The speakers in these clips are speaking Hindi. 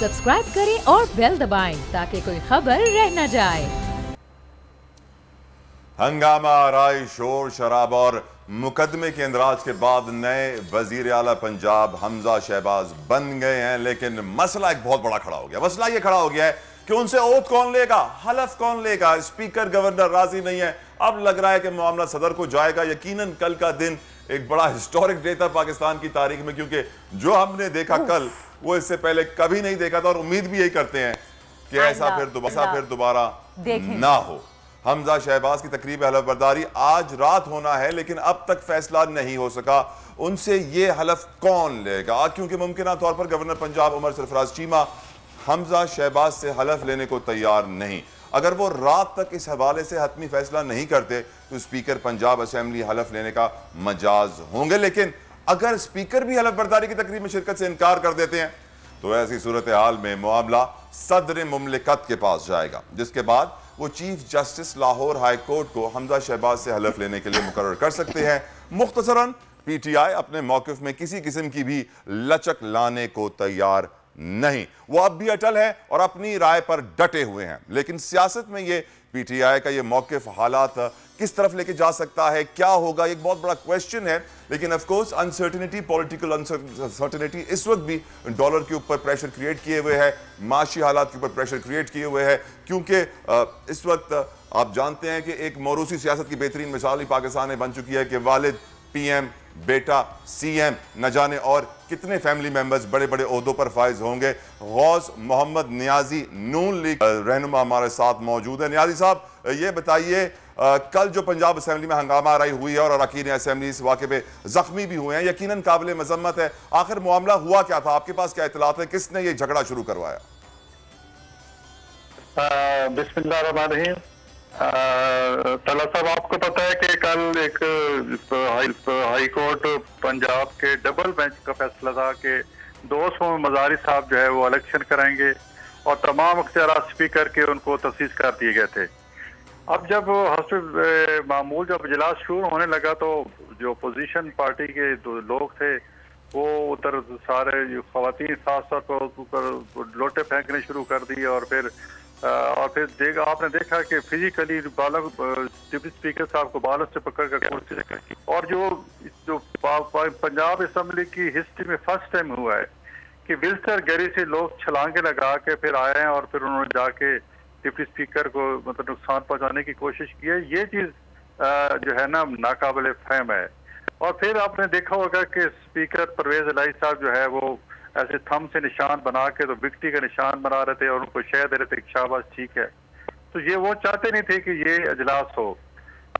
सब्सक्राइब करें और बेल दबाएं ताकि कोई खबर रह न जाए। हंगामा, राय, शोर शराब और मुकदमे के इंदराज के बाद नए वजीर आला पंजाब हमजा शहबाज बन गए हैं, लेकिन मसला एक बहुत बड़ा खड़ा हो गया। मसला ये खड़ा हो गया है कि उनसे ओथ कौन लेगा, हलफ कौन लेगा। स्पीकर गवर्नर राजी नहीं है। अब लग रहा है कि मामला सदर को जाएगा। यकीनन कल का दिन एक बड़ा हिस्टोरिक डे था पाकिस्तान की तारीख में, क्योंकि जो हमने देखा कल वो इससे पहले कभी नहीं देखा था, और उम्मीद भी यही करते हैं कि ऐसा फिर दोबारा ना हो। हमजा शहबाज की तकरीब हलफ बर्दारी आज रात होना है, लेकिन अब तक फैसला नहीं हो सका उनसे ये हलफ कौन लेगा, क्योंकि मुमकिन तौर पर गवर्नर पंजाब उमर सरफराज चीमा हमजा शहबाज से हलफ लेने को तैयार नहीं। अगर वो रात तक इस हवाले से हतमी फैसला नहीं करते तो स्पीकर पंजाब असेंबली हलफ लेने का मजाज होंगे। लेकिन अगर स्पीकर भी हलफ बर्दारी की तकरीब में शिरकत से इनकार कर देते हैं तो ऐसी सूरत हाल में मामला सदर मुमलिकत के पास जाएगा, जिसके बाद वो chief justice Lahore high court को हमजा शहबाज से हलफ लेने के लिए मुकर्रर कर सकते हैं। मुख्तसरन पीटीआई अपने मौकिफ में किसी किस्म की भी लचक लाने को तैयार नहीं। वो अब भी अटल है और अपनी राय पर डटे हुए हैं, लेकिन सियासत में ये पीटीआई का ये मौकिफ हालात किस तरफ लेके जा सकता है, क्या होगा, एक बहुत बड़ा क्वेश्चन है। लेकिन of course uncertainty, political uncertainty इस वक्त भी डॉलर के ऊपर प्रेशर क्रिएट किए हुए है, माशी हालात के ऊपर प्रेशर क्रिएट किए हुए है, क्योंकि इस वक्त आप जानते हैं कि एक मौरूसी सियासत की बेहतरीन मिसाल ही पाकिस्तान में बन चुकी है कि वालिद पीएम, बेटा सीएम, न जाने और कितने फैमिली मेंबर्स बड़े बड़े ओहदों पर फाइज होंगे। गौस मोहम्मद नियाजी नून लीग रहनुमा हमारे साथ मौजूद है। नियाजी साहब, ये बताइए, कल जो पंजाब असेंबली में हंगामा आराई हुई है और अरकान असेंबली इस वाक़े पे जख्मी भी हुए हैं, यकीनन काबिल मजम्मत है। आखिर मामला हुआ क्या था, आपके पास क्या इत्तलात है, किसने ये झगड़ा शुरू करवाया? बिस्मिल्लाहिर्रहमानिर्रहीम। तला साहब, आपको पता है कि कल एक हाई कोर्ट पंजाब के डबल बेंच का फैसला था कि 200 मजारी साहब जो है वो इलेक्शन कराएंगे और तमाम अख्तियारात स्पीकर के उनको तफसीस कर दिए गए थे। अब जब मामूल जब इजलास शुरू होने लगा तो जो अपोजिशन पार्टी के लोग थे वो उधर सारे खवातीन साथ साथ ऊपर लोटे फेंकने शुरू कर दिए, और फिर आपने देखा कि फिजिकली डिप्टी स्पीकर साहब को बालों से पकड़ कर कुर्सी से, और जो पंजाब असेंबली की हिस्ट्री में फर्स्ट टाइम हुआ है कि विल्सर गैरी से लोग छलांगे लगा के फिर आए हैं और फिर उन्होंने जाके डिप्टी स्पीकर को मतलब नुकसान पहुंचाने की कोशिश की है। ये चीज जो है ना नाकाबिले फहम है। और फिर आपने देखा होगा कि स्पीकर परवेज इलाही साहब जो है वो ऐसे थम से निशान बना के तो विक्टी का निशान बना रहे थे और उनको शह दे रहे थे कि शाबाश ठीक है। तो ये वो चाहते नहीं थे कि ये इजलास हो।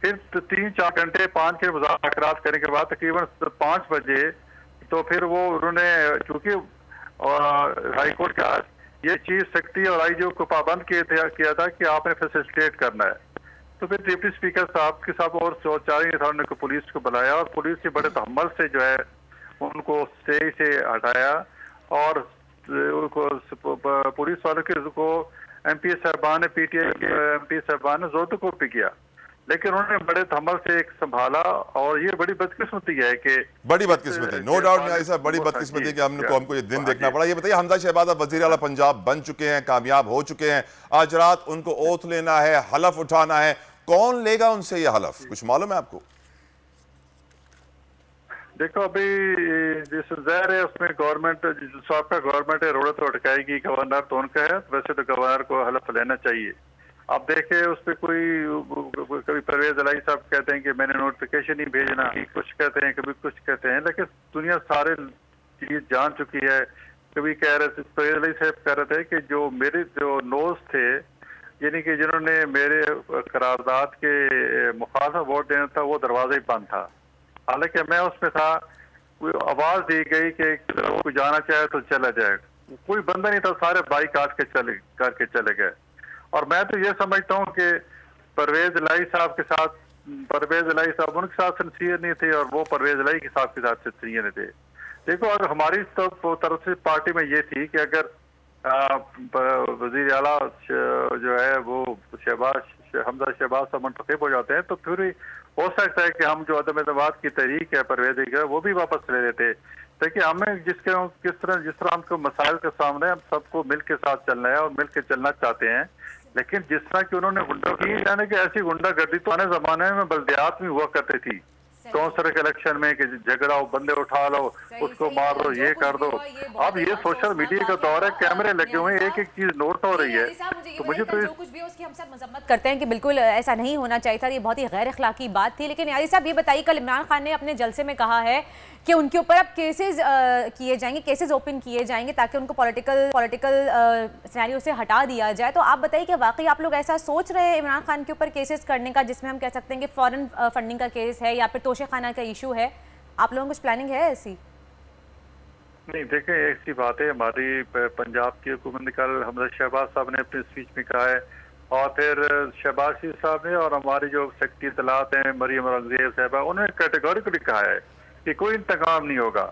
फिर 3-4 घंटे 5 के मुज़ाकरात करने के बाद तकरीबन 5 बजे तो फिर वो उन्होंने, चूंकि हाई कोर्ट का ये चीफ सेक्रेटरी और आईजी को पाबंद किया था कि आपने फैसिलिटेट करना है, तो फिर डिप्टी स्पीकर साहब के साथ और 4 अथॉरिटी को पुलिस को बुलाया और पुलिस के बड़े तहम्मुल से जो है उनको स्टेज से हटाया और पुलिस वालों को एमपी साहबान ने पीटीआई एमपी साहबान ने जोर को भी किया, लेकिन उन्होंने बड़े तहम्मुल से एक संभाला। और ये बड़ी बदकिस्मती है कि बड़ी बदकिस्मती, नो डाउट नहीं साहब, बड़ी बदकिस्मती कि हमको ये दिन देखना पड़ा। ये बताइए, हमजा शहबाज अब वज़ीर आला पंजाब बन चुके हैं, कामयाब हो चुके हैं, आज रात उनको ओथ लेना है, हलफ उठाना है, कौन लेगा उनसे ये हलफ, कुछ मालूम है आपको? देखो, अभी जिस ज़ाहिर है उसमें गवर्नमेंट जो आपका गवर्नमेंट है रोड तो अटकाएगी, गवर्नर तो उनका है, वैसे तो गवर्नर को हलफ लेना चाहिए। आप देखें उस पर कभी परवेज इलाही साहब कहते हैं कि मैंने नोटिफिकेशन ही भेजना, कुछ कहते हैं, कभी कुछ कहते हैं, लेकिन दुनिया सारे चीज जान चुकी है। कभी कह रहे थे परवेज इलाही साहब कह रहे थे कि जो मेरे जो नोज थे, यानी कि जिन्होंने मेरे करारदाद के मुखालिफ वोट देना था, वो दरवाजा ही बंद था, हालांकि मैं उसमें था। कोई आवाज दी गई कि कोई जाना चाहे तो चला जाए, कोई बंदा नहीं था, सारे बाइक काट के चले गए। और मैं तो ये समझता हूँ कि परवेज इलाही साहब के साथ, परवेज इलाही साहब उनके साथ सिंसियर नहीं थे और वो परवेज इलाही के साथ सिंसियर नहीं थे। देखो, अगर हमारी तरफ से पार्टी में ये थी कि अगर वजीर आला जो है वो हमजा शहबाज साहब मुंतखब हो जाते हैं तो फिर हो सकता है कि हम जो अदम एतमाद की तहरीक है परवेज़ है वो भी वापस ले लेते। देखिए हमें जिस तरह हमको मसाइल के सामने हम सबको मिल के साथ चलना है और मिल के चलना चाहते हैं, लेकिन जिस तरह की उन्होंने गुंडा की, यानी कि ऐसी गुंडागर्दी तो आने जमाने में बल्दियात में हुआ करती थी, कौंसलर के इलेक्शन में कि झगड़ा हो, बंदे उठा लो, उसको मार दो, ये कर दो। अब ये सोशल मीडिया का दौर है, कैमरे लगे हुए हैं, एक एक चीज नोट हो रही है। तो मुझे तो जो कुछ भी उसकी हम सब मजम्मत करते हैं कि बिल्कुल ऐसा नहीं होना चाहिए था, ये बहुत ही गैर अखलाकी बात थी। लेकिन यारी साहब ये बताइए, कल इमरान खान ने अपने जलसे में कहा है कि उनके ऊपर अब केसेस किए जाएंगे, केसेस ओपन किए जाएंगे ताकि उनको पॉलिटिकल सिनेरियो से हटा दिया जाए। तो आप बताइए कि वाकई आप लोग ऐसा सोच रहे हैं इमरान खान के ऊपर केसेस करने का, जिसमें हम कह सकते हैं कि फॉरेन फंडिंग का केस है या फिर तोशेखाना का इशू है? आप लोगों को कुछ प्लानिंग है ऐसी? नहीं, देखें ऐसी बात है, हमारी पंजाब की हुकूमत ने कल हमजा शहबाज साहब ने अपनी स्पीच में कहा है, और फिर शहबाज शरीफ साहब ने और हमारी जो सेक्रेटरी इत्तलात हैं मरियम औरंगजेब साहबा, उन्होंने कैटेगोरिकली कहा है कि कोई इंतकाम नहीं होगा,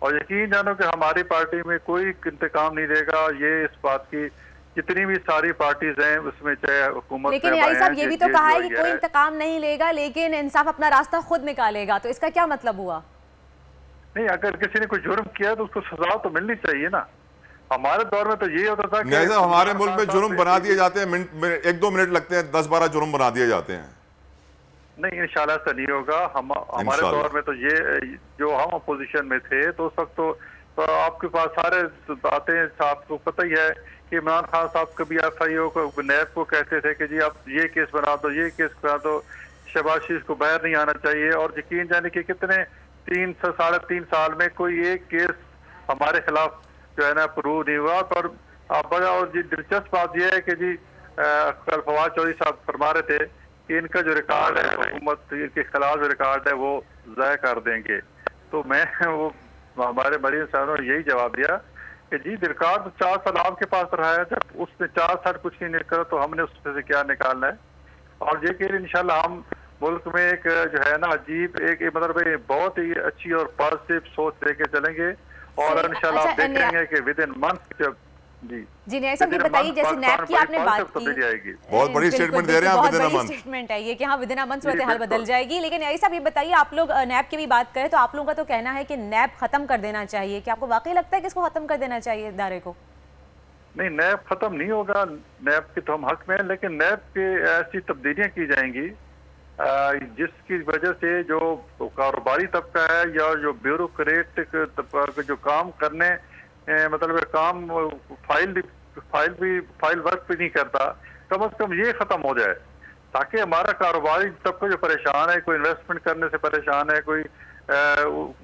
और यकीन जानो कि हमारी पार्टी में कोई इंतकाम नहीं देगा। ये इस बात की जितनी भी सारी पार्टीज हैं उसमें, चाहे हुकूमत, लेकिन यारी साहब ये भी तो कहा है कि कोई इंतकाम नहीं लेगा लेकिन इंसाफ अपना रास्ता खुद निकालेगा, तो इसका क्या मतलब हुआ? नहीं, अगर किसी ने कोई जुर्म किया तो उसको सजा तो मिलनी चाहिए ना। हमारे दौर में तो ये होता था कि हमारे मुल्क में जुर्म बना दिए जाते हैं, 1-2 मिनट लगते हैं, 10-12 जुर्म बना दिए जाते हैं। नहीं, इंशाल्लाह ऐसा नहीं होगा। हमारे दौर में तो ये, जो हम अपोजिशन में थे तो उस वक्त तो आपके पास सारे बातें, आपको पता ही है कि इमरान खान साहब कभी FIO को, नैब को कहते थे कि जी आप ये केस बना दो, ये केस बना दो, शहबाज शरीफ को बाहर नहीं आना चाहिए, और यकीन जाने कि कितने 3 से 3.5 साल में कोई एक केस हमारे खिलाफ जो है ना प्रूव नहीं हुआ। पर बड़ा और दिलचस्प बात यह है कि जी कल फवाद चौधरी साहब फरमा रहे थे कि इनका जो रिकॉर्ड है हुकूमत के खिलाफ जो रिकॉर्ड है वो ज़ाय कर देंगे। तो मैं वो हमारे मरीज साहब ने यही जवाब दिया कि जी रिकॉर्ड तो 4 साल आपके पास रहा है, जब उसने 4 साल कुछ नहीं निकला तो हमने उसमें से क्या निकालना है। और ये कि इंशाल्लाह हम मुल्क में एक जो है ना अजीब एक मतलब बहुत ही अच्छी और पॉजिटिव सोच लेके चलेंगे, और इंशाल्लाह आप देखेंगे कि विद इन मंथ जब जी नहीं सब ये बताइए, जैसे नैब की आपने बात की, बहुत बड़ी स्टेटमेंट दे रहे हैं, बहुत बड़ी स्टेटमेंट है ये कि हाँ विद इन अ मंथ सूरत हाल बदल जाएगी। लेकिन यही साहब ये बताइए, आप लोग नैब की भी बात करें तो आप लोगों का तो कहना है कि नैब खत्म कर देना चाहिए, क्या आपको वाकई लगता है कि इसको खत्म कर देना चाहिए इदारे को? नहीं, नैब खत्म नहीं होगा, नैब के तो हम हक में हैं, लेकिन नैब के ऐसी तब्दीलियां की जाएंगी जिसकी वजह से जो कारोबारी तबका है या जो ब्यूरोक्रेटिक तबका जो काम करने मतलब काम फाइल वर्क भी नहीं करता, कम से कम ये खत्म हो जाए, ताकि हमारा कारोबारी तबका जो परेशान है, कोई इन्वेस्टमेंट करने से परेशान है, कोई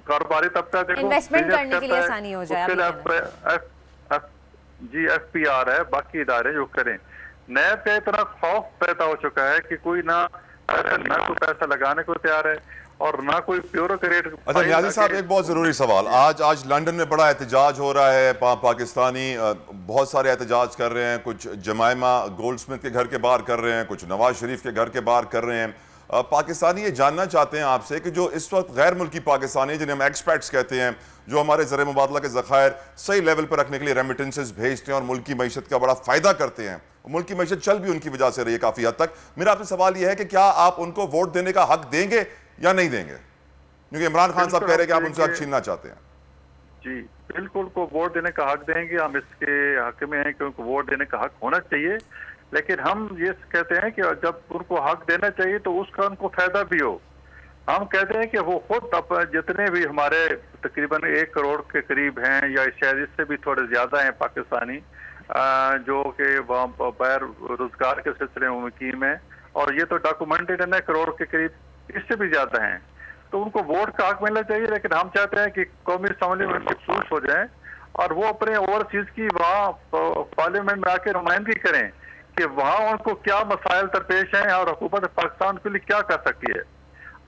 कारोबारी तबका देखो इन्वेस्टमेंट करने के लिए आसानी हो जाए। जी FPR है, बाकी इदारे जो करें। नैब का इतना खौफ पैदा हो चुका है कि कोई ना कोई पैसा लगाने को तैयार है और ना कोई ब्यूरोक्रेट। अच्छा नियाज़ी साहब, एक बहुत जरूरी सवाल, आज लंदन में बड़ा एहतजाज हो रहा है, पाकिस्तानी बहुत सारे एहतजाज कर रहे हैं, कुछ जमाइमा गोल्डस्मिथ के घर के बाहर कर रहे हैं, कुछ नवाज शरीफ के घर के बाहर कर रहे हैं। पाकिस्तानी ये जानना चाहते हैं आपसे कि जो इस वक्त गैर मुल्की पाकिस्तानी जिन्हें हम एक्सपर्ट्स कहते हैं, जो हमारे ज़र मुबादला के ज़खायर सही लेवल पर रखने के लिए रेमिटेंसेस भेजते हैं और मुल्क की मईशत का बड़ा फ़ायदा करते हैं, मुल्क की मईशत चल भी उनकी वजह से रही है काफ़ी हद तक। मेरा आपसे सवाल यह है कि क्या आप उनको वोट देने का हक देंगे या नहीं देंगे, क्योंकि इमरान खान साहब कह रहे हैं कि आप उनसे हक छीनना चाहते हैं। जी बिल्कुल, को वोट देने का हक देंगे, हम इसके हक में हैं कि उनको वोट देने का हक होना चाहिए, लेकिन हम ये कहते हैं कि जब उनको हक देना चाहिए तो उसका उनको फायदा भी हो। हम कहते हैं कि वो खुद जितने भी हमारे तकरीबन 1 करोड़ के करीब हैं या शायद इससे भी थोड़े ज्यादा हैं पाकिस्तानी जो कि बाहर रोजगार के सिलसिले में मुकीम है, और ये तो डॉक्यूमेंटेड है ना, करोड़ के करीब, इससे भी ज्यादा हैं, तो उनको वोट का हक मिलना चाहिए। लेकिन हम चाहते हैं कि कौमी असम्बली में मखसूस हो जाएं और वो अपने ओवरसीज की वहाँ पार्लियामेंट में आके नुमाइंदगी करें कि वहाँ उनको क्या मसाइल दरपेश हैं और हुकूमत पाकिस्तान के लिए क्या कर सकती है।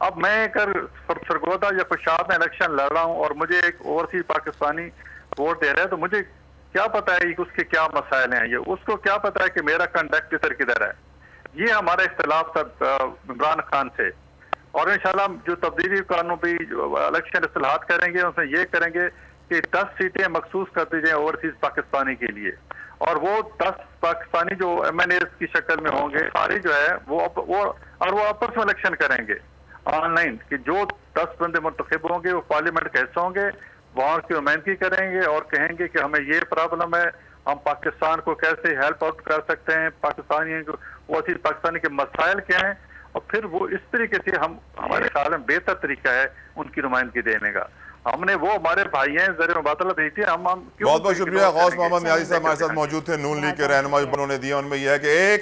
अब मैं अगर सरगोदा या पेशावर में इलेक्शन लड़ रहा हूँ और मुझे एक ओवरसीज पाकिस्तानी वोट दे रहा है, तो मुझे क्या पता है कि उसके क्या मसाइल हैं, ये उसको क्या पता है कि मेरा कंडक्ट किधर है। ये हमारा इख्तलाफ था इमरान खान से, और इंशाल्लाह जो तब्दीली कानून भी इलेक्शन इस्लाहात करेंगे उसमें ये करेंगे कि 10 सीटें मखसूस कर दी जाए ओवरसीज पाकिस्तानी के लिए, और वो 10 पाकिस्तानी जो MNAs की शक्ल में होंगे, सारी जो है वो आपस में इलेक्शन करेंगे, ऑनलाइन कि जो 10 बंदे मुंतखब होंगे वो पार्लियामेंट के हिस्से होंगे, वहाँ की नुमाइंदगी करेंगे और कहेंगे कि हमें ये प्रॉब्लम है, हम पाकिस्तान को कैसे हेल्प आउट कर सकते हैं, पाकिस्तानी के मसाइल क्या हैं, और फिर वो इस तरीके से हमारे ख्याल में बेहतर तरीका है उनकी नुमाइंदगी देने का। हमने वो हमारे भाई हैं ज़रिए मुबादला भेजी, हम बहुत बहुत शुक्रिया। गौस मोहम्मद न्याजी साहब हमारे साथ मौजूद थे, नून लीग के रहनुमा उन्होंने दिया, उनमें यह है कि एक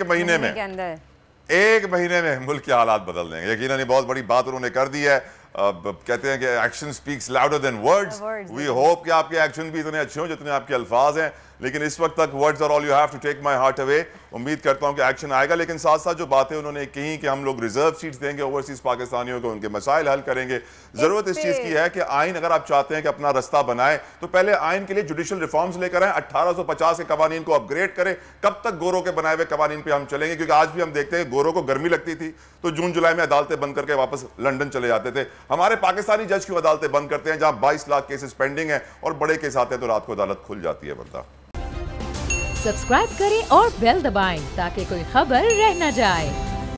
महीने में मुल्क के हालात बदल देंगे। यकीनन बहुत बड़ी बात उन्होंने कर दी है। कहते हैं कि action speaks louder than words. We hope कि आपके एक्शन भी इतने अच्छे हों जितने आपके अल्फाज हैं, लेकिन इस वक्त तक words are all you have to take my heart away. उम्मीद करता हूं कि एक्शन आएगा, लेकिन साथ साथ जो बातें उन्होंने कही कि हम लोग रिजर्व सीट्स देंगे ओवरसीज पाकिस्तानियों को, उनके मसाइल हल करेंगे। जरूरत इस चीज़ की है कि आइन अगर आप चाहते हैं कि अपना रास्ता बनाए तो पहले आइन के लिए जुडिशल रिफॉर्म्स लेकर आए, 1850 के कवानीन को अपग्रेड करें। कब तक गोरों के बनाए हुए कवानीन पर हम चलेंगे? क्योंकि आज भी हम देखते हैं गोरों को गर्मी लगती थी तो जून जुलाई में अदालतें बंद करके वापस लंदन चले जाते थे। हमारे पाकिस्तानी जज क्यों अदालतें बंद करते हैं जहां 22 लाख केसेस पेंडिंग है और बड़े केस आते हैं तो रात को अदालत खुल जाती है? बंदा सब्सक्राइब करें और बेल दबाएं ताकि कोई खबर रह न जाए।